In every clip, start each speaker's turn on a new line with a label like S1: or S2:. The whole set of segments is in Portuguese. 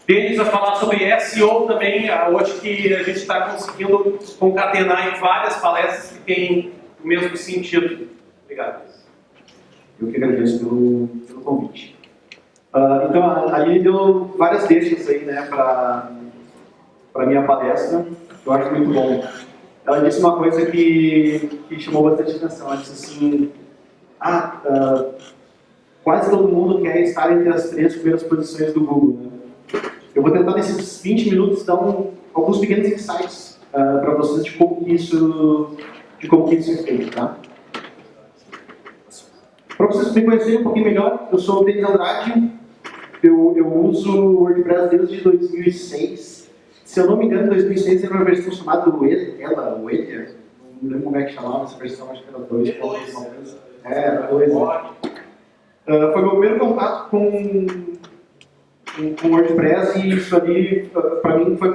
S1: Denis vai falar sobre SEO também. Eu acho que a gente está conseguindo concatenar em várias palestras que têm o mesmo sentido. Obrigado.
S2: Eu que agradeço pelo convite. Então, a Aline deu várias deixas aí, né, para a minha palestra, que eu acho muito bom. Ela disse uma coisa que chamou bastante atenção. Ela disse assim, quase todo mundo quer estar entre as 3 primeiras posições do Google, né? Eu vou tentar, nesses 20 minutos, dar alguns pequenos insights para vocês de como que isso é feito, tá? Para vocês me conhecerem um pouquinho melhor, eu sou o Denis Andrade, eu uso o WordPress desde 2006. Se eu não me engano, em 2006 era uma versão chamada Oelia, não lembro como é que chamava essa versão, acho que era 2.2. Foi meu primeiro contato com WordPress e isso ali, para mim, foi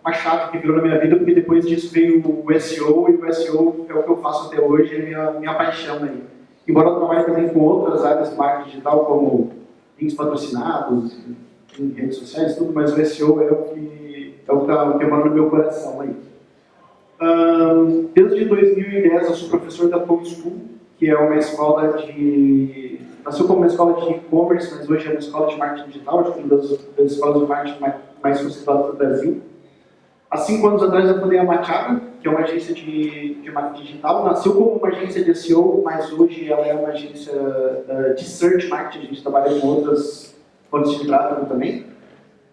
S2: uma chave que virou na minha vida, porque depois disso veio o SEO, e o SEO é o que eu faço até hoje, é minha paixão aí. Embora eu trabalhe também com outras áreas de marketing digital, como links patrocinados, em redes sociais e tudo, mas o SEO é o que mora no meu coração aí. Desde 2010 eu sou professor da Pong School, que é uma escola nasceu como uma escola de e-commerce, mas hoje é uma escola de marketing digital, acho que é uma das escolas de marketing mais conceituadas do Brasil. Há 5 anos atrás eu fundei a Machado, que é uma agência de marketing digital. Nasceu como uma agência de SEO, mas hoje ela é uma agência de search marketing. A gente trabalha com outras fontes de tráfego também.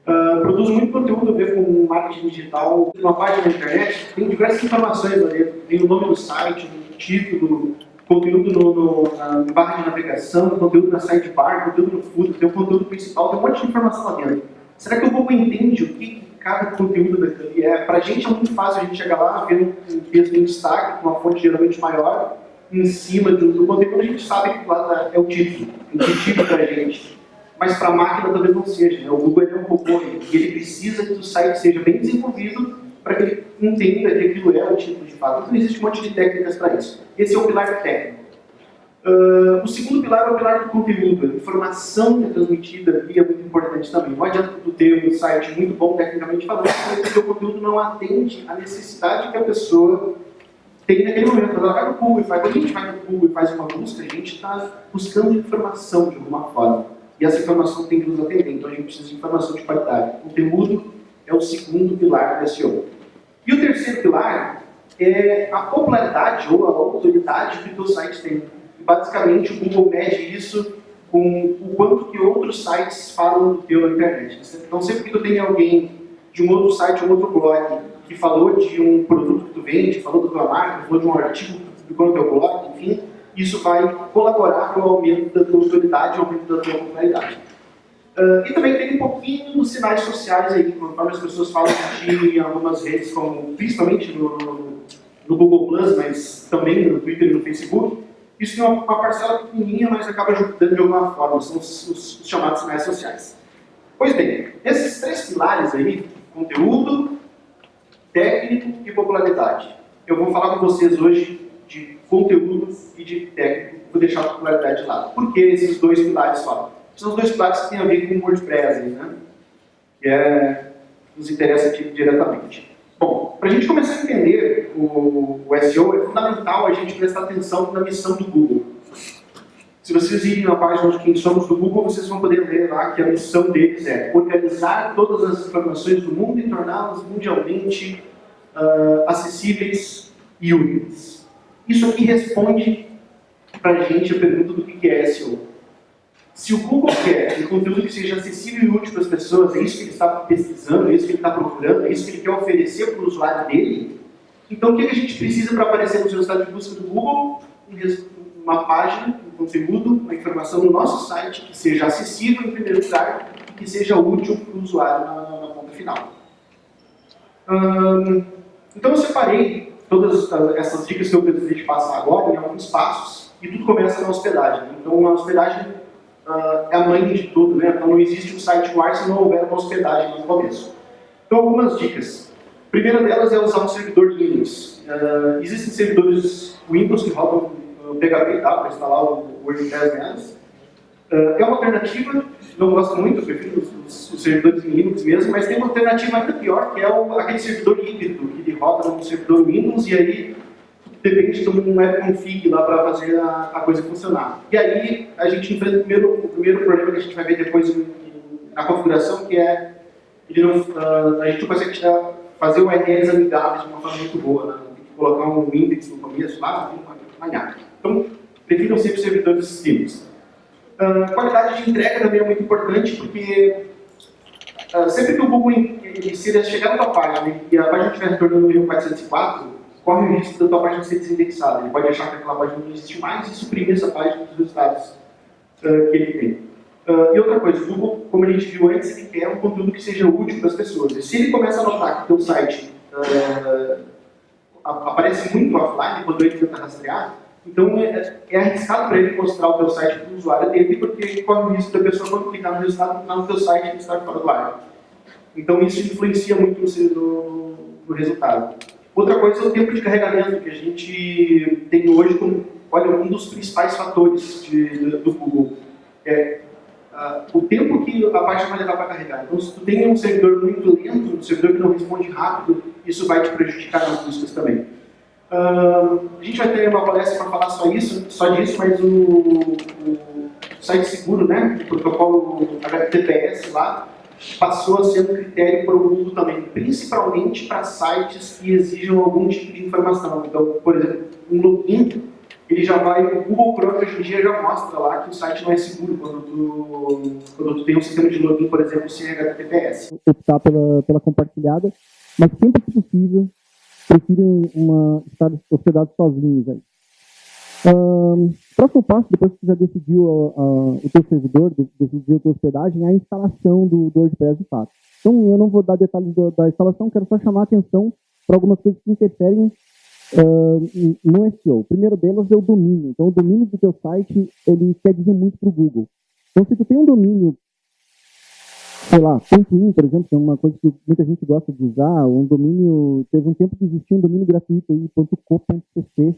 S2: Produz muito conteúdo a ver com marketing digital. Uma página na internet tem diversas informações ali. Tem o nome do site, o título, conteúdo na barra de navegação, conteúdo na sidebar, conteúdo no footer, tem o conteúdo principal, tem um monte de informação lá dentro. Será que o Google entende o que cada conteúdo daquilo ali é? Para a gente é muito fácil a gente chegar lá, ver um texto em destaque, com uma fonte geralmente maior, em cima do conteúdo, a gente sabe que lá é o título, intuitivo para a gente. Mas para a máquina talvez não seja, né? O Google é um robô e ele precisa que o site seja bem desenvolvido para que ele entenda que aquilo é o título de fato. Então existe um monte de técnicas para isso. Esse é o pilar técnico. O segundo pilar é o pilar do conteúdo. A informação que é transmitida ali é muito importante também. Não adianta tu ter um site muito bom tecnicamente falando, se o teu conteúdo não atende à necessidade que a pessoa tem naquele momento. Ela vai no Google, quando a gente vai no Google e faz uma busca, a gente está buscando informação de alguma forma. E essa informação tem que nos atender. Então a gente precisa de informação de qualidade. O conteúdo é o segundo pilar do SEO. E o terceiro pilar é a popularidade ou a autoridade que o teu site tem. Basicamente, o Google mede isso com o quanto que outros sites falam do teu na internet. Então, sempre que tu tem alguém de um outro site, um outro blog, que falou de um produto que tu vende, falou da tua marca, falou de um artigo que tu publicou no teu blog, enfim, isso vai colaborar para o aumento da tua autoridade e o aumento da tua popularidade. E também tem um pouquinho dos sinais sociais aí, conforme as pessoas falam de ti em algumas redes, como, principalmente no Google+, mas também no Twitter e no Facebook. Isso tem uma parcela pequenininha, mas acaba ajudando de alguma forma, são os chamados sinais sociais. Pois bem, esses 3 pilares aí, conteúdo, técnico e popularidade. Eu vou falar com vocês hoje de conteúdo e de técnico, vou deixar a popularidade de lado. Por que esses 2 pilares só? São os 2 pilares que têm a ver com o WordPress, né? Que nos interessa diretamente. Bom, para a gente começar a entender o SEO, é fundamental a gente prestar atenção na missão do Google. Se vocês irem na página de Quem Somos do Google, vocês vão poder ler lá que a missão deles é organizar todas as informações do mundo e torná-las mundialmente acessíveis e úteis. Isso aqui responde para a gente a pergunta do que é SEO. Se o Google quer um conteúdo que seja acessível e útil para as pessoas, é isso que ele está pesquisando, é isso que ele está procurando, é isso que ele quer oferecer para o usuário dele, então o que a gente precisa para aparecer nos resultados de busca do Google? Uma página, um conteúdo, uma informação no nosso site que seja acessível em primeiro lugar e que seja útil para o usuário na ponta final. Então eu separei todas essas dicas que eu gostaria de passar agora em alguns passos e tudo começa na hospedagem. Então a hospedagem é a mãe de tudo, né? Então não existe um site no ar se não houver uma hospedagem no começo. Então algumas dicas. A primeira delas é usar um servidor Linux. Existem servidores Windows que rodam o PHP, tá? Para instalar o WordPress nelas. É uma alternativa, não gosto muito, eu prefiro os servidores em Linux mesmo, mas tem uma alternativa ainda pior, que é aquele servidor híbrido, que ele roda no servidor Windows e aí depende de um webconfig lá para fazer a coisa funcionar. E aí a gente enfrenta o primeiro problema que a gente vai ver depois na configuração, que é a gente não consegue fazer URLs amigáveis de uma forma muito boa, né? Tem que colocar um index no começo lá, manhar. Então, prefiram sempre servidores Linux. Qualidade de entrega também é muito importante, porque sempre que o Google se ele chegar na tua página e a página estiver retornando o erro 404, corre o risco da tua página ser desindexada. Ele pode achar que aquela página não existe mais e suprimir essa página dos resultados que ele tem. E outra coisa, o Google, como a gente viu antes, ele quer um conteúdo que seja útil para as pessoas. E se ele começa a notar que o teu site aparece muito offline quando ele tenta rastrear, então é arriscado para ele mostrar o teu site para o usuário dele, porque corre o risco da pessoa, quando clicar no resultado, no teu site ele estar fora do ar. Então isso influencia muito no resultado. Outra coisa é o tempo de carregamento, que a gente tem hoje como, olha, um dos principais fatores do Google. O tempo que a página vai levar para carregar. Então, se tu tem um servidor muito lento, um servidor que não responde rápido, isso vai te prejudicar nas buscas também. A gente vai ter uma palestra para falar só disso, mas o site seguro, né, o protocolo HTTPS lá, passou a ser um critério para o Google também, principalmente para sites que exijam algum tipo de informação. Então, por exemplo, um login, ele já vai, o Google Chrome hoje em dia já mostra lá que o site não é seguro quando tu tem um sistema de login, por exemplo, sem HTTPS.
S3: Optar pela compartilhada, mas sempre que possível, prefiro estar hospedado sozinhos aí. Próximo passo, depois que você já decidiu o teu servidor, decidiu a tua hospedagem, é a instalação do WordPress de fato. Então, eu não vou dar detalhes da instalação, quero só chamar a atenção para algumas coisas que interferem no SEO. O primeiro delas é o domínio. Então, o domínio do teu site, ele quer dizer muito para o Google. Então, se tu tem um domínio, sei lá, .in, por exemplo, que é uma coisa que muita gente gosta de usar, um domínio, teve um tempo que existia um domínio gratuito aí, .co.cc.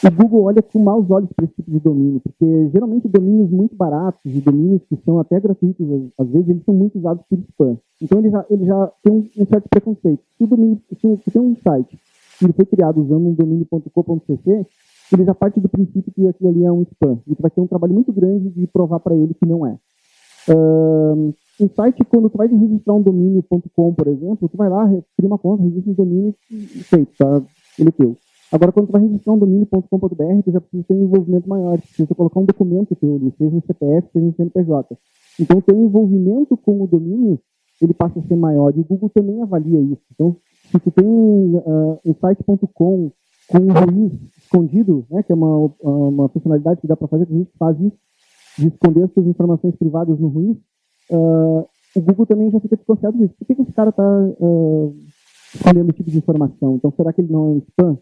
S3: O Google olha com maus olhos para esse tipo de domínio, porque geralmente domínios muito baratos e domínios que são até gratuitos, às vezes eles são muito usados por spam. Então ele já tem um certo preconceito. Se tem um site que ele foi criado usando um domínio.co.cc, ele já parte do princípio que aquilo ali é um spam. E tu vai ter um trabalho muito grande de provar para ele que não é. Um site, quando tu vai registrar um domínio.com, por exemplo, tu vai lá, cria uma conta, registra um domínio e feito, tá? Ele é teu. Agora, quando tu vai registrar um domínio.com.br, tu já precisa ter um envolvimento maior, tu precisa colocar um documento teu, seja um CPF, seja um CNPJ. Então, o teu envolvimento com o domínio, ele passa a ser maior, e o Google também avalia isso. Então, se tu tem um site.com com um ruiz escondido, né, que é uma funcionalidade que dá para fazer, que a gente faz isso, de esconder as suas informações privadas no ruiz, o Google também já fica desconfiado disso. Por que esse cara está escondendo esse tipo de informação? Então, será que ele não é um spam?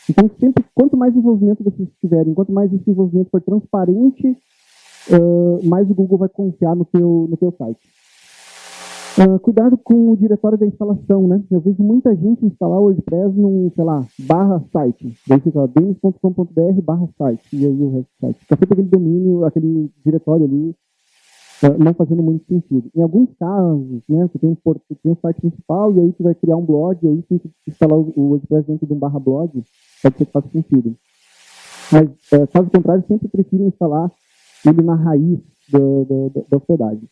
S3: Então, sempre, quanto mais envolvimento vocês tiverem, quanto mais esse envolvimento for transparente, mais o Google vai confiar no teu site. Cuidado com o diretório da instalação, né? Eu vejo muita gente instalar o WordPress num, sei lá, /site. Daí fica denis.com.br/site. E aí o resto do site. Fica sempre aquele domínio, aquele diretório ali, não fazendo muito sentido. Em alguns casos, né, você tem um site principal e aí você vai criar um blog, e aí tem que instalar o WordPress dentro de um /blog, pode ser que faça sentido. Mas, caso contrário, sempre prefiro instalar ele na raiz da hospedagem.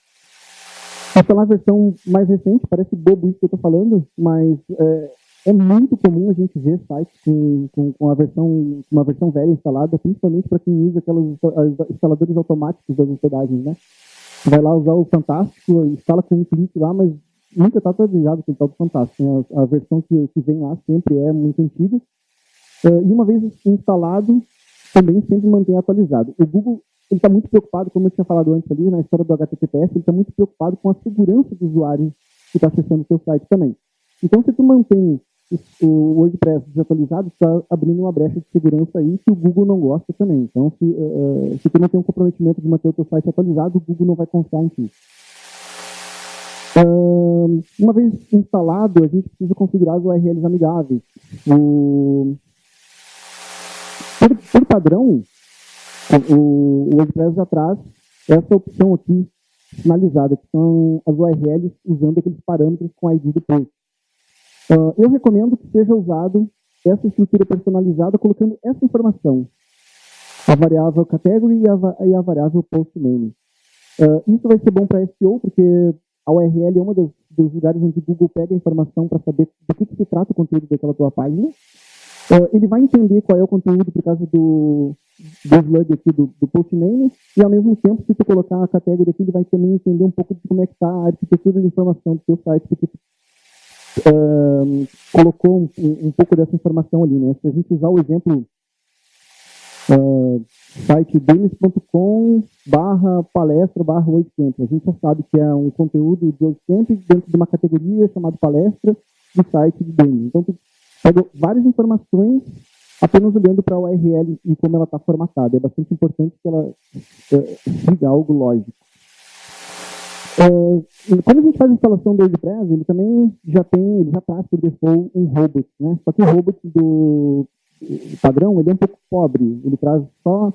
S3: Instalar a versão mais recente, parece bobo isso que eu estou falando, mas é muito comum a gente ver sites com uma versão velha instalada, principalmente para quem usa aqueles instaladores automáticos das hospedagens, né? Vai lá usar o Fantástico, instala com um clique lá, mas nunca está atualizado com o tal do Fantástico, né? A versão que vem lá sempre é muito antiga. E uma vez instalado, também sempre mantém atualizado. O Google está muito preocupado, como eu tinha falado antes ali, na história do HTTPS, ele está muito preocupado com a segurança do usuário que está acessando o seu site também. Então, se tu mantém o WordPress desatualizado, está abrindo uma brecha de segurança aí que o Google não gosta também. Então, se tu não tem um comprometimento de manter o teu site atualizado, o Google não vai confiar em ti. Uma vez instalado, a gente precisa configurar as URLs amigáveis. Por padrão, o WordPress já traz essa opção aqui, personalizada, que são as URLs usando aqueles parâmetros com ID do post. Eu recomendo que seja usado essa estrutura personalizada colocando essa informação, a variável category e a variável post name. Isso vai ser bom para SEO, porque a URL é um dos lugares onde o Google pega a informação para saber do que se trata o conteúdo daquela tua página. Ele vai entender qual é o conteúdo por causa do slug aqui do post name, e ao mesmo tempo, se tu colocar a category aqui, ele vai também entender um pouco de como é que está a arquitetura de informação do teu site, porque tu colocou um pouco dessa informação ali, né? Se a gente usar o exemplo site denis.com/palestra/WordCamp, a gente já sabe que é um conteúdo de WordCamp dentro de uma categoria chamada palestra do site de Denis. Então, tu pega várias informações apenas olhando para a URL e como ela está formatada. É bastante importante que ela siga algo lógico. Quando a gente faz a instalação do WordPress, ele também já traz por default um robot, né? Só que o robot do padrão, ele é um pouco pobre. Ele traz só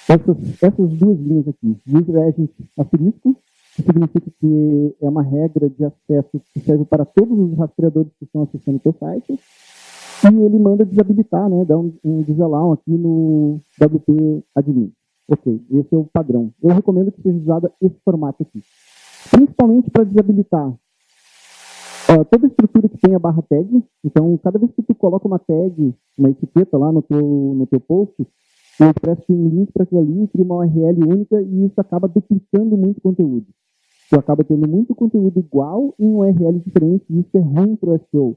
S3: essas duas linhas aqui. User Agent asterisco, que significa que é uma regra de acesso que serve para todos os rastreadores que estão acessando o seu site. E ele manda desabilitar, né? Dá um disallow aqui no WP admin. Ok, esse é o padrão. Eu recomendo que seja usado esse formato aqui. Principalmente para desabilitar toda a estrutura que tem a barra tag. Então, cada vez que tu coloca uma tag, uma etiqueta lá no teu post, o WordPress tem um link para aquilo ali, cria uma URL única e isso acaba duplicando muito conteúdo. Tu acaba tendo muito conteúdo igual em URL diferente e isso é ruim para o SEO.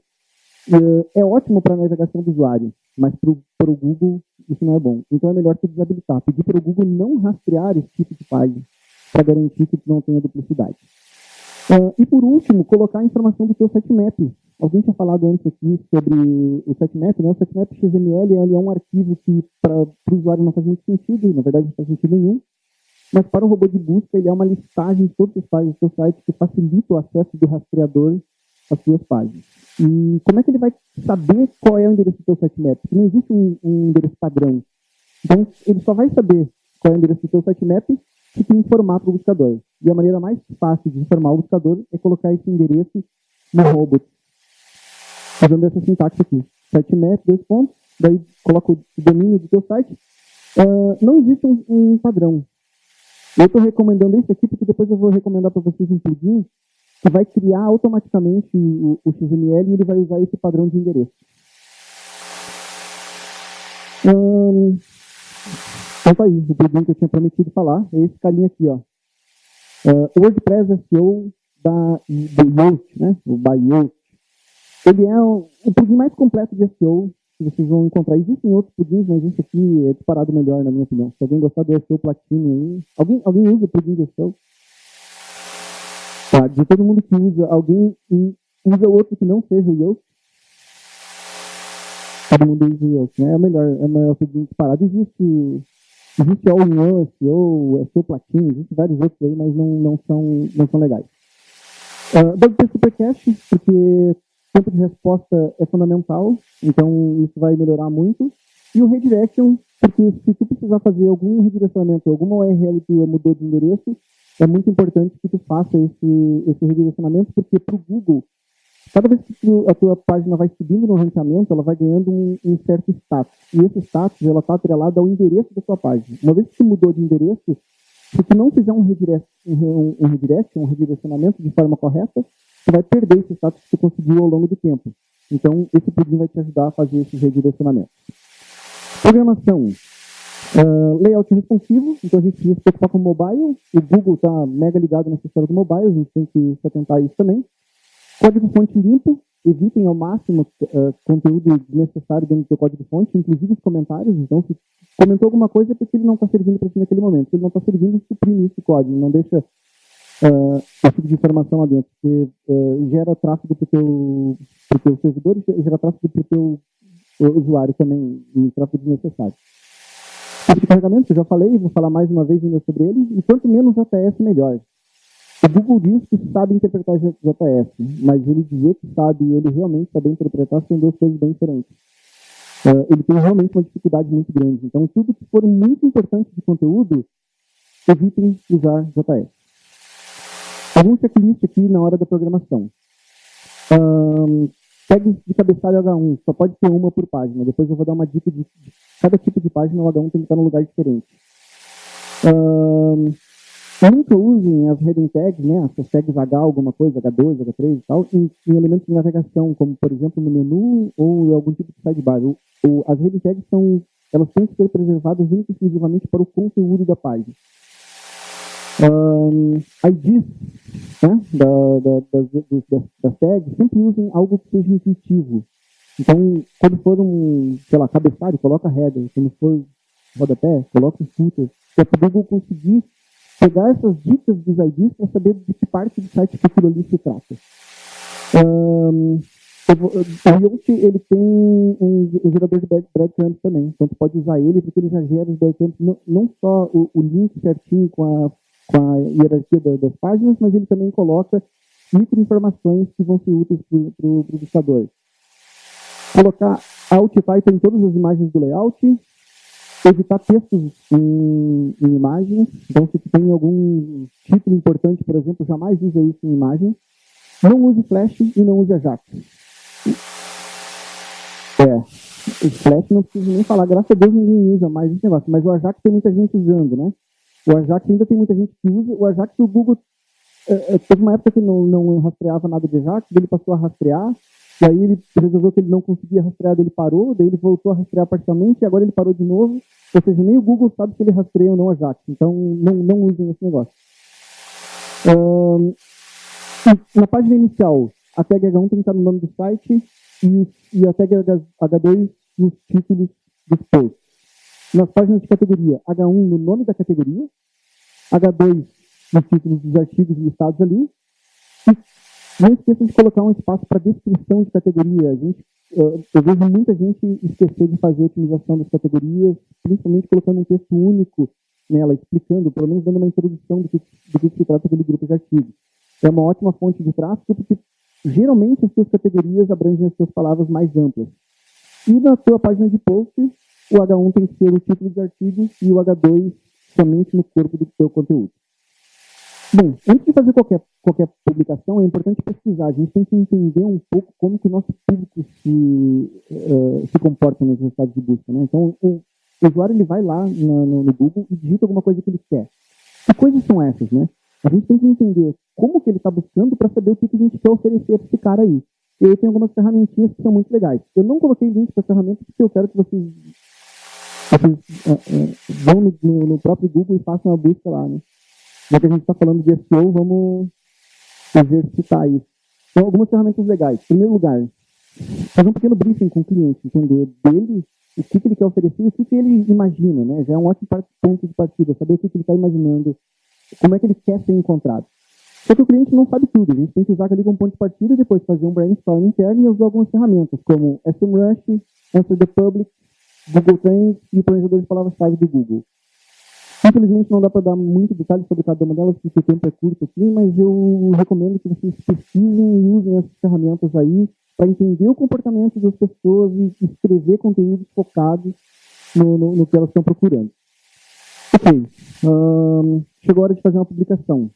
S3: É ótimo para a navegação do usuário, mas para o Google isso não é bom. Então é melhor tu desabilitar, pedir para o Google não rastrear esse tipo de página, para garantir que tu não tenha duplicidade. E por último, colocar a informação do teu sitemap. Alguém tinha falado antes aqui sobre o sitemap, né? O sitemap XML ele é um arquivo que para o usuário não faz muito sentido, na verdade não faz sentido nenhum, mas para o robô de busca ele é uma listagem de todas as páginas do seu site que facilita o acesso do rastreador às suas páginas. E como é que ele vai saber qual é o endereço do seu sitemap? Porque não existe um endereço padrão. Então, ele só vai saber qual é o endereço do seu sitemap se tu informar para o buscador. E a maneira mais fácil de informar o buscador é colocar esse endereço no robot. Fazendo essa sintaxe aqui. Sitemap, daí coloca o domínio do teu site. Não existe um padrão. Eu estou recomendando esse aqui porque depois eu vou recomendar para vocês um plugin que vai criar automaticamente o XML e ele vai usar esse padrão de endereço. Então tá aí, o plugin que eu tinha prometido falar é esse carinha aqui, ó. O WordPress SEO do Yoast, né? O by Yoast. Ele é o plugin mais completo de SEO que vocês vão encontrar. Existem outros plugins, mas esse aqui é disparado melhor, na minha opinião. Se alguém gostar do SEO Platinum aí... Alguém usa o plugin de SEO? Tá, de todo mundo que usa, alguém usa outro que não seja o Yoast? Todo mundo usa o Yoast, né? É o melhor plugin disparado. Existe All-in-One SEO, SEO Platinum, existem vários outros aí, mas não são legais. WP Supercache, porque tempo de resposta é fundamental, então isso vai melhorar muito. E o Redirection, porque se tu precisar fazer algum redirecionamento, alguma URL tua mudou de endereço, é muito importante que tu faça esse redirecionamento, porque para o Google, cada vez que a tua página vai subindo no ranqueamento, ela vai ganhando um certo status. E esse status está atrelado ao endereço da tua página. Uma vez que tu mudou de endereço, se tu não fizer um redirecionamento de forma correta, tu vai perder esse status que tu conseguiu ao longo do tempo. Então, esse plugin vai te ajudar a fazer esse redirecionamento. Programação. Layout responsivo, então a gente precisa se preocupar com o mobile. O Google está mega ligado nessa história do mobile, a gente tem que se atentar a isso também. Código-fonte limpo, evitem ao máximo conteúdo desnecessário dentro do seu código-fonte, inclusive os comentários. Então, se comentou alguma coisa é porque ele não está servindo para ti naquele momento. Se ele não está servindo, suprime esse código, não deixa esse tipo de informação lá dentro, porque gera tráfego para o teu servidor e gera tráfego para o teu usuário também, e tráfego desnecessário. Tipo de carregamento, eu já falei, vou falar mais uma vez ainda sobre ele, e quanto menos JS, melhor. O Google diz que sabe interpretar JS, mas ele dizer que sabe e ele realmente saber interpretar são duas coisas bem diferentes. Ele tem realmente uma dificuldade muito grande. Então, tudo que for muito importante de conteúdo, evitem usar JS. Algum checklist aqui na hora da programação. Tags de cabeçalho H1, só pode ter uma por página. Depois eu vou dar uma dica de cada tipo de página, o H1 tem que estar num lugar diferente. Nunca usem as hidden tags, né, as tags H alguma coisa, H2, H3 e tal, em elementos de navegação, como por exemplo no menu ou algum tipo de sidebar. As hidden tags elas têm que ser preservadas única e exclusivamente para o conteúdo da página. IDs, né, das tags, sempre usem algo que seja intuitivo. Então, quando for sei lá, cabeçalho, coloca header. Quando for rodapé, coloca footer. Para o Google conseguir pegar essas dicas dos IDs para saber de que parte do site que aquilo ali se trata. O Yoast, ele tem um gerador de breadcrumbs também, então tu pode usar ele porque ele já gera os breadcrumbs, não só o link certinho com a hierarquia das páginas, mas ele também coloca microinformações que vão ser úteis para o buscador. Colocar alt type em todas as imagens do layout, evitar textos em imagens, então se tu tem algum título importante, por exemplo, jamais use isso em imagem. Não use Flash e não use Ajax. O Flash não preciso nem falar, graças a Deus ninguém usa mais esse negócio, mas o Ajax tem muita gente usando, né? O Ajax ainda tem muita gente que usa. O Ajax, o Google teve uma época que não rastreava nada de Ajax, ele passou a rastrear, e aí ele resolveu que ele não conseguia rastrear, daí ele parou, daí ele voltou a rastrear parcialmente, e agora ele parou de novo. Ou seja, nem o Google sabe se ele rastreia ou não Ajax, então não usem esse negócio. Na página inicial, a tag H1 tem que estar no nome do site e a tag H2 nos títulos dos posts. Nas páginas de categoria, H1 no nome da categoria, H2 nos títulos dos artigos listados ali. E não esqueçam de colocar um espaço para descrição de categoria. Eu vejo muita gente esquecer de fazer a otimização das categorias, principalmente colocando um texto único nela, explicando, pelo menos dando uma introdução do que se trata aquele grupo de artigos. É uma ótima fonte de tráfego, porque geralmente as suas categorias abrangem as suas palavras mais amplas. E na sua página de post, o H1 tem que ser o título de artigo e o H2 somente no corpo do seu conteúdo. Bom, antes de fazer qualquer publicação, é importante pesquisar. A gente tem que entender um pouco como que o nosso público se comporta nos resultados de busca, né? Então, o usuário ele vai lá no Google e digita alguma coisa que ele quer. Que coisas são essas, né? A gente tem que entender como que ele está buscando para saber o que a gente quer oferecer para esse cara aí. E aí tem algumas ferramentinhas que são muito legais. Eu não coloquei link para ferramentas porque eu quero que vocês vão no próprio Google e façam uma busca lá, né? Já que a gente está falando de SEO, vamos exercitar isso. Então, algumas ferramentas legais. Em primeiro lugar, fazer um pequeno briefing com o cliente, entender dele o que ele quer oferecer e o que ele imagina, né? Já é um ótimo ponto de partida, saber o que ele está imaginando, como é que ele quer ser encontrado. Só que o cliente não sabe tudo, a gente tem que usar aquele como ponto de partida e depois fazer um brainstorm interno e usar algumas ferramentas, como SEMrush, Answer the Public, Google Trends e o planejador de palavras-chave do Google. Infelizmente não dá para dar muito detalhe sobre cada uma delas, porque o tempo é curto aqui, mas eu recomendo que vocês pesquisem e usem essas ferramentas aí para entender o comportamento das pessoas e escrever conteúdos focados no que elas estão procurando. Ok, chegou a hora de fazer uma publicação.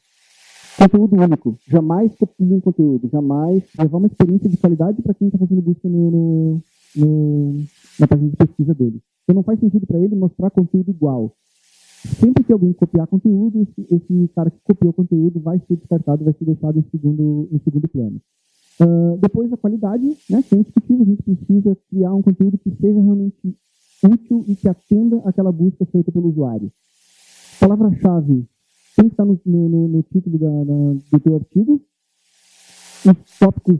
S3: Conteúdo único. Jamais copiem conteúdo. Jamais levar uma experiência de qualidade para quem está fazendo busca na página de pesquisa dele. Então não faz sentido para ele mostrar conteúdo igual. Sempre que alguém copiar conteúdo, esse cara que copiou o conteúdo vai ser descartado, vai ser deixado em segundo plano. Depois a qualidade, né, que é indiscutível, a gente precisa criar um conteúdo que seja realmente útil e que atenda aquela busca feita pelo usuário. Palavra-chave tem que estar no título do teu artigo. Os tópicos,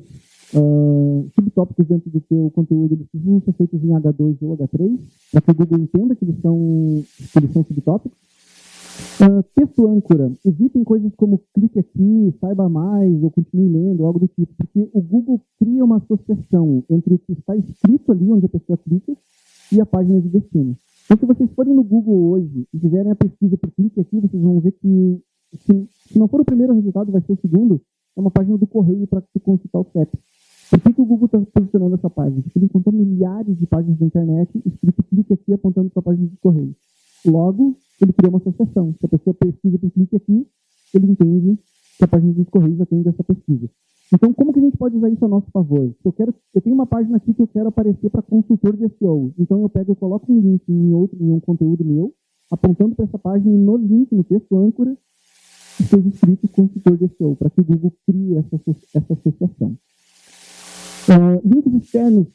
S3: subtópicos dentro do teu conteúdo, eles precisam ser feitos em H2 ou H3, para que o Google entenda que eles são subtópicos. Texto âncora. Evitem coisas como clique aqui, saiba mais, ou continue lendo, algo do tipo, porque o Google cria uma associação entre o que está escrito ali, onde a pessoa clica, e a página de destino. Então, se vocês forem no Google hoje e fizerem a pesquisa por clique aqui, vocês vão ver que, se não for o primeiro resultado, vai ser o segundo, é uma página do correio para consultar o CEP. Por que o Google está posicionando essa página? Porque ele encontrou milhares de páginas da internet escrito clique aqui apontando para a página do correio. Logo, ele criou uma associação. Se a pessoa pesquisa por clique aqui, ele entende que a página dos Correios atende essa pesquisa. Então, como que a gente pode usar isso a nosso favor? Se eu tenho uma página aqui que eu quero aparecer para consultor de SEO. Então, eu pego e coloco um link em um conteúdo meu, apontando para essa página e no link, no texto âncora, esteja escrito consultor de SEO, para que o Google crie essa associação. Links externos.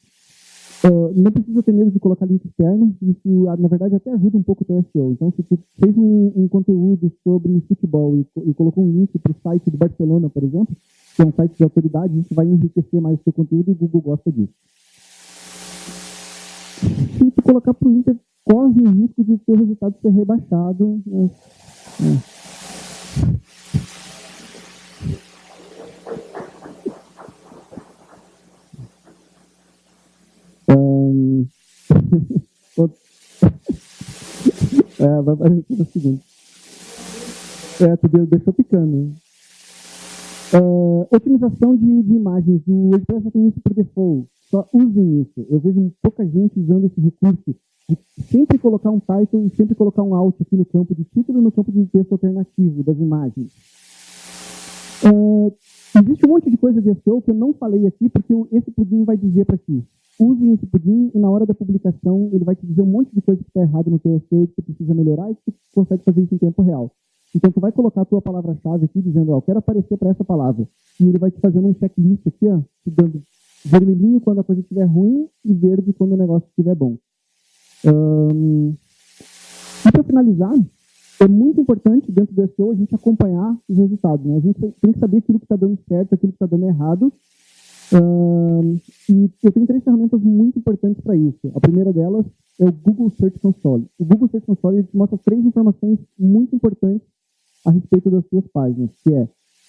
S3: Não precisa ter medo de colocar link externo. Isso, na verdade, até ajuda um pouco o teu SEO. Então, se tu fez um conteúdo sobre futebol e colocou um link para o site do Barcelona, por exemplo, que é um site de autoridade, isso vai enriquecer mais o teu conteúdo e o Google gosta disso. Se tu colocar para o Inter, corre o risco de o teu resultado ser rebaixado. Vai aparecer no seguinte. Tu deixou picando. Otimização de imagens. O WordPress já tem isso por default. Só usem isso. Eu vejo pouca gente usando esse recurso de sempre colocar um title e sempre colocar um alt aqui no campo de título e no campo de texto alternativo das imagens. Existe um monte de coisa de SEO que eu não falei aqui, porque esse plugin vai dizer para ti. Usem esse plugin e na hora da publicação ele vai te dizer um monte de coisa que está errado no teu SEO, que tu precisa melhorar e que tu consegue fazer isso em tempo real. Então tu vai colocar a tua palavra-chave aqui dizendo, eu quero aparecer para essa palavra. E ele vai te fazendo um checklist aqui, te dando vermelhinho quando a coisa estiver ruim e verde quando o negócio estiver bom. E para finalizar, é muito importante dentro do SEO a gente acompanhar os resultados. Né? A gente tem que saber aquilo que está dando certo, aquilo que está dando errado. E eu tenho 3 ferramentas muito importantes para isso. A primeira delas é o Google Search Console. O Google Search Console ele te mostra 3 informações muito importantes a respeito das suas páginas, que é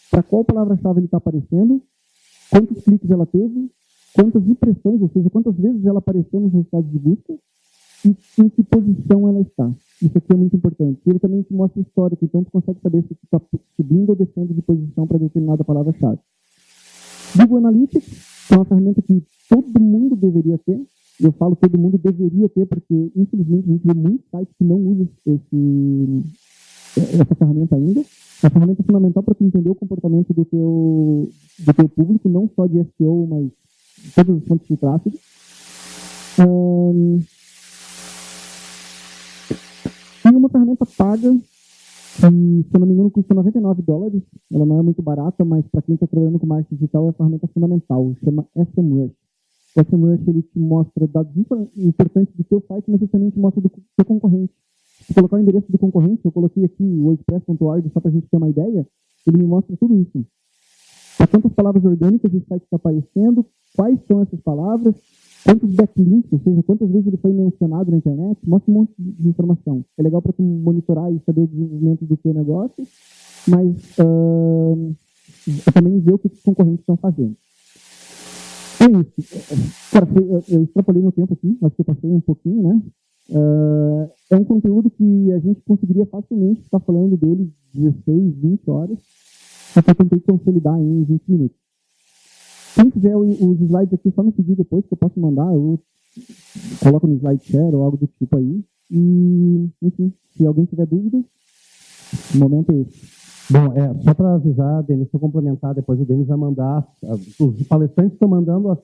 S3: para qual palavra-chave ele está aparecendo, quantos cliques ela teve, quantas impressões, ou seja, quantas vezes ela apareceu nos resultados de busca e em que posição ela está. Isso aqui é muito importante. E ele também te mostra o histórico, então tu consegue saber se tu está subindo ou descendo de posição para determinada palavra-chave. Google Analytics é uma ferramenta que todo mundo deveria ter. Eu falo todo mundo deveria ter, porque infelizmente a gente vê muitos sites que não usam essa ferramenta ainda. É uma ferramenta fundamental para tu entender o comportamento do teu público, não só de SEO, mas todas as fontes de tráfego. E uma ferramenta paga, que, se eu não me engano, custa $99. Ela não é muito barata, mas para quem está trabalhando com marketing digital é uma ferramenta fundamental. Chama SEMrush. O SEMrush ele te mostra dados importantes do teu site, mas ele também te mostra do teu concorrente. Se colocar o endereço do concorrente, eu coloquei aqui wordpress.org só para a gente ter uma ideia, ele me mostra tudo isso. A quantas palavras orgânicas esse site está aparecendo, quais são essas palavras, quantos backlinks, ou seja, quantas vezes ele foi mencionado na internet, mostra um monte de informação. É legal para tu monitorar e saber o desenvolvimento do teu negócio, mas também ver o que os concorrentes estão fazendo. É isso. Cara, eu extrapolei no tempo aqui, acho que eu passei um pouquinho, né? É um conteúdo que a gente conseguiria facilmente estar falando dele 16, 20 horas, mas eu tentei consolidar em 20 minutos. Quem quiser os slides aqui, só me pedir depois que eu posso mandar, eu coloco no slide share ou algo do tipo aí. E, enfim, se alguém tiver dúvidas, o momento é esse.
S4: Bom, só para avisar, Denis, para complementar, depois o Denis vai mandar, os palestrantes estão mandando as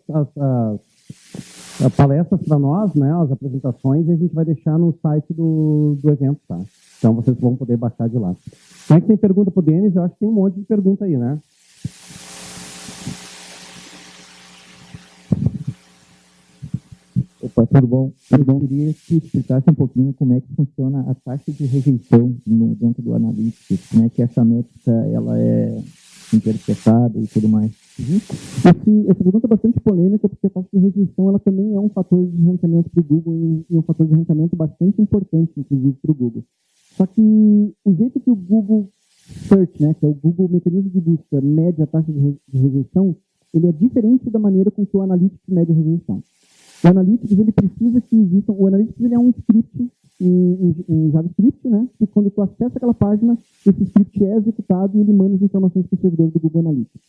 S4: palestras para nós, né, as apresentações, e a gente vai deixar no site do evento, tá? Então vocês vão poder baixar de lá. Quem é que tem pergunta para o Denis? Eu acho que tem um monte de pergunta aí, né?
S5: Opa, tudo bom? Eu queria que explicasse um pouquinho como é que funciona a taxa de rejeição dentro do Analytics, como é que essa métrica ela é interpretada e tudo mais.
S3: Essa pergunta é bastante polêmica, porque a taxa de rejeição ela também é um fator de ranqueamento para o Google e um fator de ranqueamento bastante importante, inclusive, para o Google. Só que o jeito que o Google Search, né, que é o Google Mecanismo de Busca, mede a taxa de rejeição, ele é diferente da maneira com que o Analytics mede a rejeição. O Analytics, ele precisa que existam... O Analytics, ele é um script em JavaScript, né? E quando tu acessa aquela página, esse script é executado e ele manda as informações para o servidor do Google Analytics.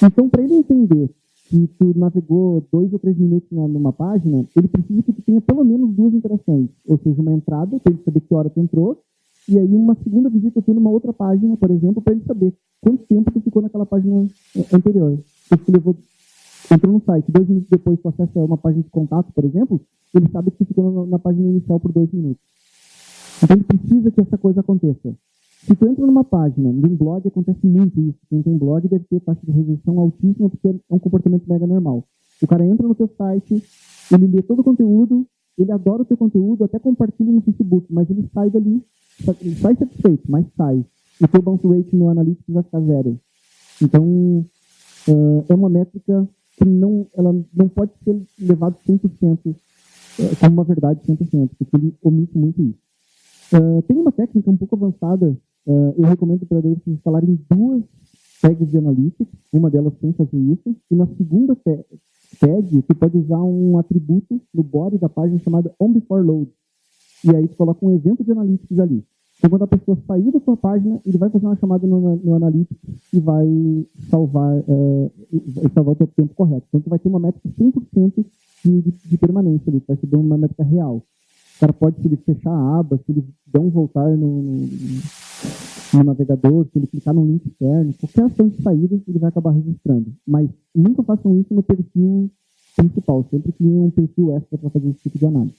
S3: Então, para ele entender que tu navegou 2 ou 3 minutos numa página, ele precisa que tu tenha pelo menos 2 interações. Ou seja, uma entrada, para ele saber que hora tu entrou, e aí uma segunda visita tua numa outra página, por exemplo, para ele saber quanto tempo tu ficou naquela página anterior. Se tu entrou no site, 2 minutos depois tu acessa uma página de contato, por exemplo, ele sabe que tu ficou na página inicial por 2 minutos. Então ele precisa que essa coisa aconteça. Se tu entra numa página, num blog, acontece muito isso. Quem tem blog deve ter taxa de rejeição altíssima, porque é um comportamento mega normal. O cara entra no teu site, ele lê todo o conteúdo, ele adora o teu conteúdo, até compartilha no Facebook, mas ele sai dali, ele sai satisfeito, mas sai. O teu bounce rate no Analytics vai ficar 0. Então, é uma métrica que ela não pode ser levada 100% como uma verdade 100%, porque ele omite muito isso. Tem uma técnica um pouco avançada, eu recomendo para vocês instalarem 2 tags de Analytics, uma delas sem fazer isso, e na segunda tag, você pode usar um atributo no body da página chamado onBeforeLoad, e aí você coloca um evento de Analytics ali. Então, quando a pessoa sair da sua página, ele vai fazer uma chamada no Analytics e vai salvar o seu tempo correto. Então, você vai ter uma métrica 100% de permanência ali, vai ser uma métrica real. O cara pode, se ele fechar a aba, se ele der um voltar no navegador, se ele clicar num link externo, qualquer ação de saída, ele vai acabar registrando. Mas nunca façam isso no perfil principal, sempre criem um perfil extra para fazer esse tipo de análise.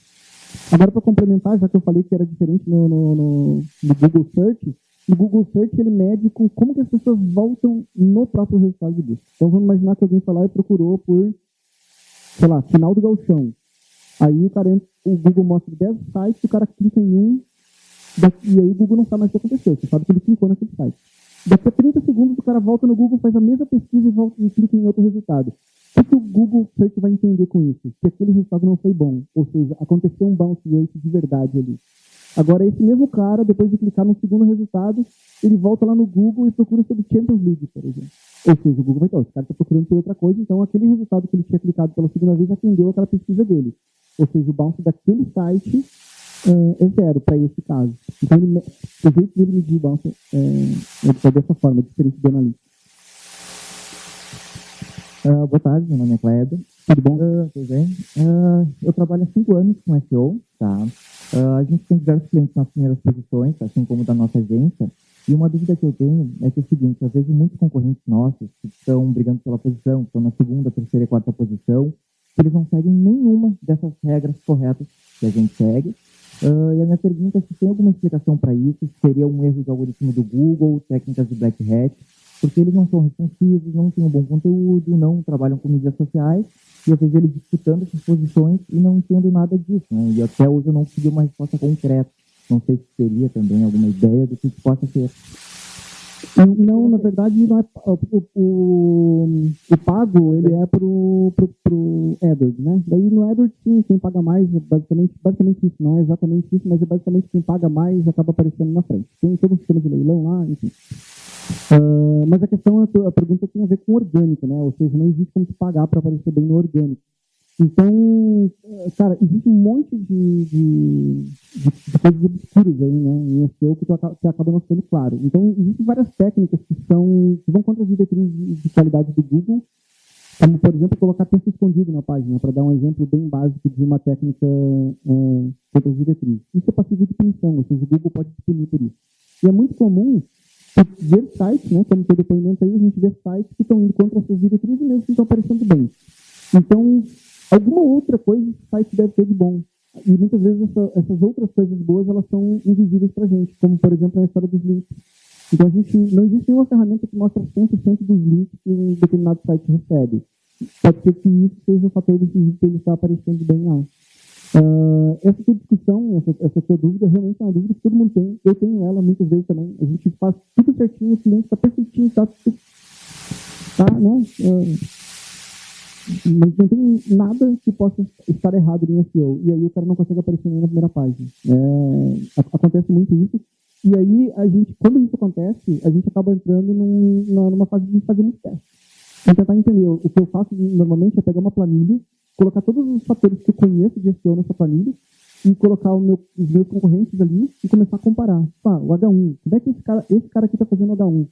S3: Agora, para complementar, já que eu falei que era diferente no Google Search, o Google Search ele mede com como que as pessoas voltam no próprio resultado de busca. Então, vamos imaginar que alguém foi lá e procurou por, sei lá, final do gauchão. Aí o Google mostra 10 sites, o cara clica em um, e aí o Google não sabe mais o que aconteceu, você sabe que ele clicou naquele site. Daqui a 30 segundos o cara volta no Google, faz a mesma pesquisa e clica em outro resultado. O que o Google Search vai entender com isso? Que aquele resultado não foi bom, ou seja, aconteceu um bounce rate de verdade ali. Agora, esse mesmo cara, depois de clicar no segundo resultado, ele volta lá no Google e procura sobre Champions League, por exemplo. Ou seja, o Google vai esse cara está procurando por outra coisa, então aquele resultado que ele tinha clicado pela segunda vez atendeu aquela pesquisa dele. Ou seja, o bounce daquele site é 0 para esse caso. Então, o jeito dele medir o bounce é dessa forma, diferente do analista.
S5: Boa tarde, meu nome é Kleber.
S3: Tudo bom?
S5: Tudo bem? Eu trabalho há 5 anos com SEO, tá? A gente tem diversos clientes nas primeiras posições, assim como da nossa agência, e uma dúvida que eu tenho é que é o seguinte, eu vejo muitos concorrentes nossos que estão brigando pela posição, que estão na segunda, terceira e quarta posição, que eles não seguem nenhuma dessas regras corretas que a gente segue. E a minha pergunta é se tem alguma explicação para isso, se seria um erro de algoritmo do Google, técnicas de Black Hat, porque eles não são responsivos, não têm um bom conteúdo, não trabalham com mídias sociais, e eu vejo eles disputando essas posições e não entendo nada disso, né? E até hoje eu não consegui uma resposta concreta. Não sei se teria também alguma ideia do que possa ser.
S3: Não, na verdade, não é, o pago ele é pro AdWords, né? Daí no AdWords, sim, quem paga mais, basicamente isso, não é exatamente isso, mas é basicamente quem paga mais acaba aparecendo na frente. Tem todo um sistema de leilão lá, enfim. Mas a questão, a pergunta tem a ver com orgânico, né? Ou seja, não existe como se pagar para aparecer bem no orgânico. Então, cara, existe um monte de coisas obscuras aí, né, em SEO que acaba não ficando claro. Então, existem várias técnicas que vão contra as diretrizes de qualidade do Google, como, por exemplo, colocar texto escondido na página, para dar um exemplo bem básico de uma técnica contra as diretrizes. Isso é passível de punição, ou seja, o Google pode te punir por isso. E é muito comum ver sites, né, como teu depoimento aí, a gente vê sites que estão indo contra essas diretrizes mesmo que estão aparecendo bem. Então, alguma outra coisa esse site deve ter de bom. E muitas vezes essas outras coisas boas, elas são invisíveis para a gente, como, por exemplo, na história dos links. Então, não existe nenhuma ferramenta que mostra 100% dos links que um determinado site recebe. Pode ser que isso seja o fator decisivo para ele estar aparecendo bem lá. Essa sua discussão, essa sua dúvida, realmente é uma dúvida que todo mundo tem. Eu tenho ela muitas vezes também. A gente faz tudo certinho, o cliente está perfeitinho, tá, né? Mas não tem nada que possa estar errado em SEO. E aí o cara não consegue aparecer nem na primeira página. Acontece muito isso. E aí, quando isso acontece, a gente acaba entrando numa fase de fazer muito teste. Então, tentar entender. O que eu faço normalmente é pegar uma planilha, colocar todos os fatores que eu conheço de SEO nessa planilha e colocar os meus concorrentes ali e começar a comparar. O H1, como é que esse cara aqui está fazendo H1?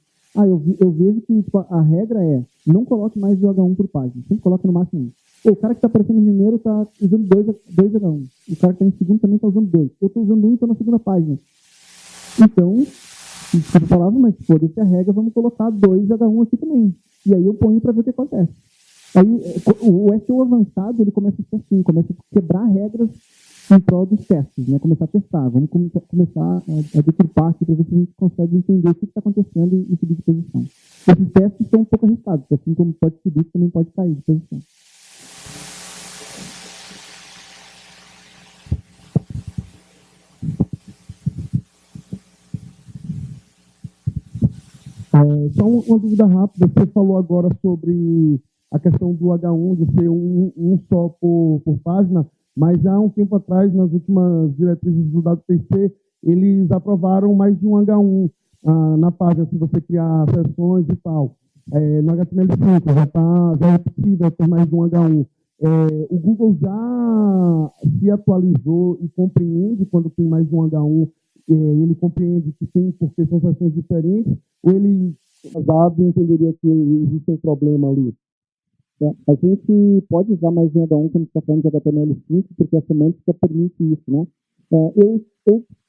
S3: Eu vejo que a regra é não coloque mais de H1 por página, sempre coloque no máximo 1. O cara que está aparecendo em primeiro está usando 2 H1. O cara que está em segundo também está usando 2. Eu estou usando 1 e estou na segunda página. Então, desculpa a palavra, mas foda-se a regra, vamos colocar 2 H1 aqui também. E aí eu ponho para ver o que acontece. Aí o SEO avançado, ele começa a ser assim, começa a quebrar regras em prol dos testes, né? Começar a testar. Vamos começar a deturpar aqui para ver se a gente consegue entender o que está acontecendo e subir de posição. Esses testes são um pouco arriscados, assim como pode subir, também pode cair de posição. Só uma dúvida rápida, você falou agora sobre a questão do H1 de ser um só por página, mas já há um tempo atrás, nas últimas diretrizes do WPC, eles aprovaram mais de um H1 na página, se você criar sessões e tal. No HTML5 já é possível ter mais de um H1. O Google já se atualizou e compreende quando tem mais de um H1, ele compreende que tem, porque são sessões diferentes, ou ele, casado, entenderia que existe um problema ali? A gente pode usar mais um H1 quando está falando de HTML5, porque a semântica permite isso, né? Eu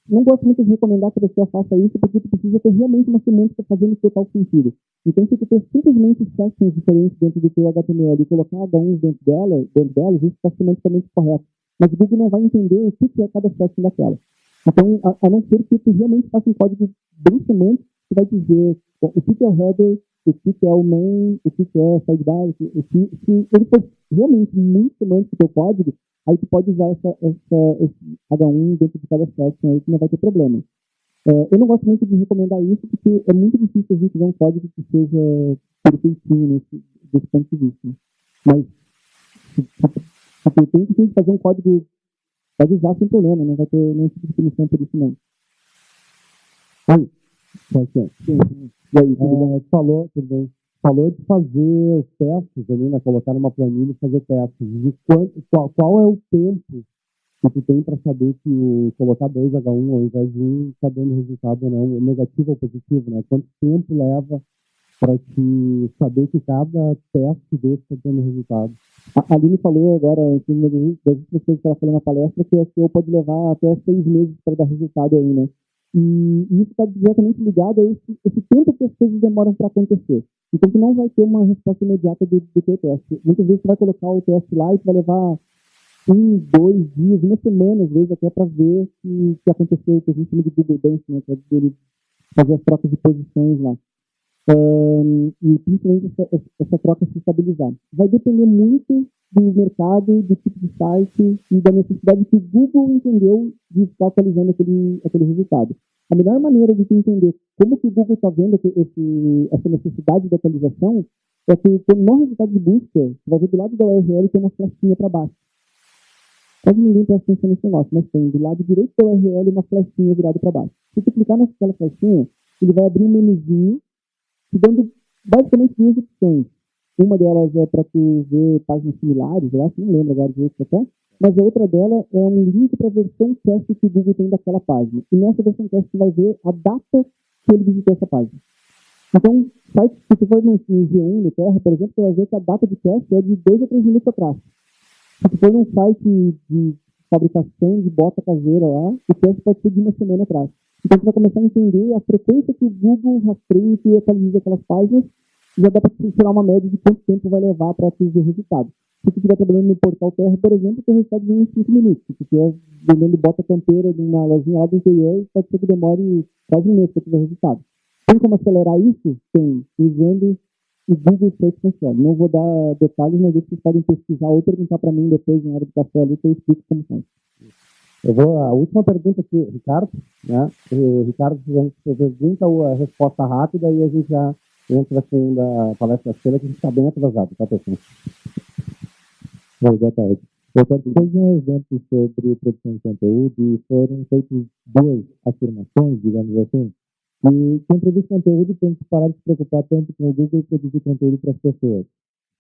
S3: não gosto muito de recomendar que a pessoa faça isso, porque tu precisa ter realmente uma semântica fazendo total sentido. Então, se tu ter simplesmente sections diferentes dentro do teu HTML e colocar H1 dentro delas, isso está semanticamente correto. Mas o Google não vai entender o que é cada section daquela. Então, a não ser que tu realmente faça um código bem semântico, que vai dizer o que é o header, o que é o main, o que é sidebar, se ele for realmente muito semântico o teu código, aí tu pode usar esse H1 dentro de cada section aí que não vai ter problema. Eu não gosto muito de recomendar isso, porque é muito difícil a gente ver um código que seja perfeitinho desse ponto de vista. Mas tem que fazer um código, pode usar sem problema, não vai ter nenhum tipo de punição por isso não. Oi? Sim. E aí,
S4: Falou de fazer os testes ali, né? Colocar numa planilha e fazer testes. E qual é o tempo que tu tem para saber que colocar 2 H1 ao invés de 1 está dando resultado ou não, negativo ou positivo, né? Quanto tempo leva para te saber que cada teste desse está dando resultado?
S3: A Aline falou agora, em uma das últimas coisas que ela falou na palestra, que o SEO pode levar até 6 meses para dar resultado aí, né? E isso está diretamente ligado a esse tempo que as coisas demoram para acontecer. Então, tu não vai ter uma resposta imediata do teu teste. Muitas vezes tu vai colocar o teste lá e tu vai levar 1, 2 dias, uma semana, às vezes, até para ver se aconteceu o que a gente chama de Google Dance, né? Que é dele fazer as trocas de posições lá. E principalmente essa troca se estabilizar. Vai depender muito do mercado, do tipo de site e da necessidade que o Google entendeu de estar atualizando aquele resultado. A melhor maneira de tu entender como que o Google está vendo essa necessidade de atualização é que no resultado de busca, você vai ver do lado da URL tem uma flechinha para baixo. Quase ninguém presta atenção nesse negócio, mas tem do lado direito da URL uma flechinha virada para baixo. Se tu clicar naquela flechinha, ele vai abrir um menuzinho te dando basicamente 2 opções. Uma delas é para tu ver páginas similares, eu acho, não lembro agora de outro até, mas a outra dela é um link para a versão teste que o Google tem daquela página. E nessa versão teste tu vai ver a data que ele visitou essa página. Então, se tu for no G1, no Terra, por exemplo, tu vai ver que a data de teste é de 2 a 3 minutos atrás. Se tu for num site de fabricação de bota caseira lá, o teste pode ser de uma semana atrás. Então, você vai começar a entender a frequência que o Google rastreia e atualiza aquelas páginas, e já dá para tirar uma média de quanto tempo vai levar para atingir o resultado. Se você estiver trabalhando no portal Terra, por exemplo, o resultado vem em 5 minutos. Se você estiver vendendo bota campeira numa lojinha lá do interior, pode ser que demore quase um mês para ter o resultado. Tem como acelerar isso? Tem, usando o Google Search Console. Não vou dar detalhes, mas vocês podem pesquisar ou perguntar para mim depois, na hora do café ali, que eu explico como faz.
S4: A última pergunta aqui, Ricardo, né? O Ricardo, a gente pergunta a resposta rápida e a gente já entra com a palestra feira, que a gente está bem atrasado, tá, pessoal? Boa tarde. Eu participei de um evento sobre produção de conteúdo e foram feitas 2 afirmações, digamos assim, que quem produz conteúdo tem que parar de se preocupar tanto com o Google e produzir conteúdo para as pessoas.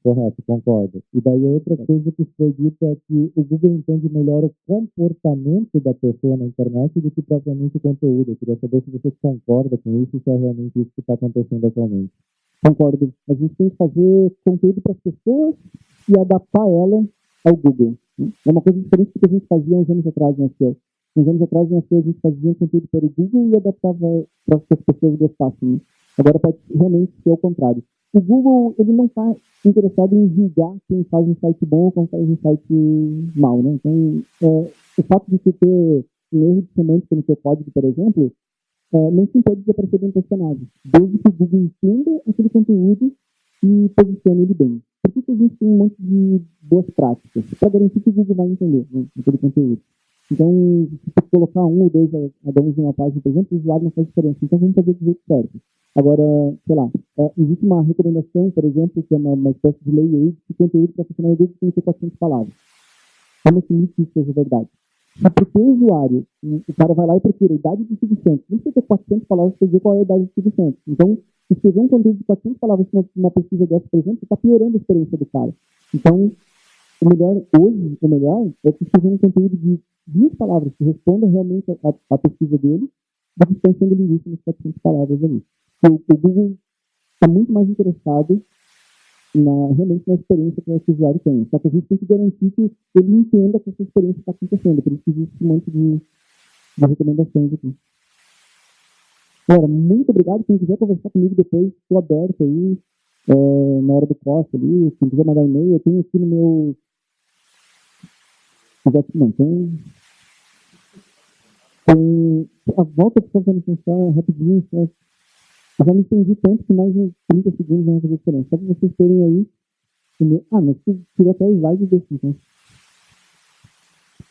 S4: Correto, concordo. E daí outra coisa que foi dita é que o Google entende melhor o comportamento da pessoa na internet do que propriamente o conteúdo. Eu queria saber se você concorda com isso e se é realmente isso que está acontecendo atualmente. Concordo. A gente tem que fazer conteúdo para as pessoas e adaptar ela ao Google. É uma coisa diferente do que a gente fazia uns anos atrás, né?
S3: uns anos atrás, a gente fazia um conteúdo para o Google e adaptava para que as pessoas gostassem, né? Agora pode realmente ser o contrário. O Google, ele não está interessado em julgar quem faz um site bom ou quem faz um site mau, né? Então, o fato de você ter um erro de semântica no seu código, por exemplo, não te impede de aparecer dentro das personagens, desde que o Google entenda aquele conteúdo e posicione ele bem. Por que a gente tem um monte de boas práticas? Para garantir que o Google vai entender, né, aquele conteúdo. Então, se você colocar um ou dois addons em uma página, por exemplo, o usuário não faz diferença. Então, vamos fazer do jeito certo. Agora, sei lá, existe uma recomendação, por exemplo, que é uma espécie de lei aí, que o conteúdo profissional do Google tem que ter 400 palavras. Vamos assumir que isso seja verdade. Mas porque o usuário, o cara vai lá e procura a idade do Silvio Santos, não precisa ter 400 palavras para dizer qual é a idade do Silvio Santos. Então, escrever um conteúdo de 400 palavras numa pesquisa dessa, por exemplo, está piorando a experiência do cara. Então, o melhor é que escrever um conteúdo de 20 palavras que responda realmente a pesquisa dele, do que estar sendo linguista nas 400 palavras ali. O Google está muito mais interessado realmente na experiência que esse usuário tem. Só que a gente tem que garantir que ele entenda que essa experiência está acontecendo. Por isso que existe um monte de recomendações aqui. Galera, muito obrigado. Quem quiser conversar comigo depois, estou aberto aí, na hora do post ali. Quem quiser mandar e-mail, eu tenho aqui no meu... Não, tem a volta de função rapidinho, só. Eu já me entendi tanto que mais de 30 segundos não vai fazer diferença. Só para vocês terem aí. Mas tu tirou até o slide desse, então.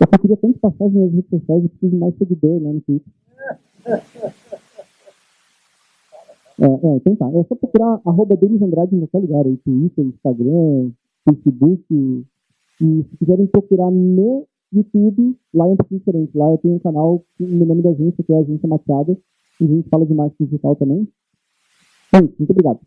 S3: Eu queria tanto passar as minhas redes sociais, eu preciso de mais seguidor lá no Twitter. Então tá. É só procurar @DenisAndrade em qualquer lugar aí. Twitter, Instagram, Facebook. E se quiserem procurar no YouTube, lá é um pouquinho diferente. Lá eu tenho um canal no nome da agência, que é a Agência Machada. E a gente fala de marketing digital também. Muito obrigado.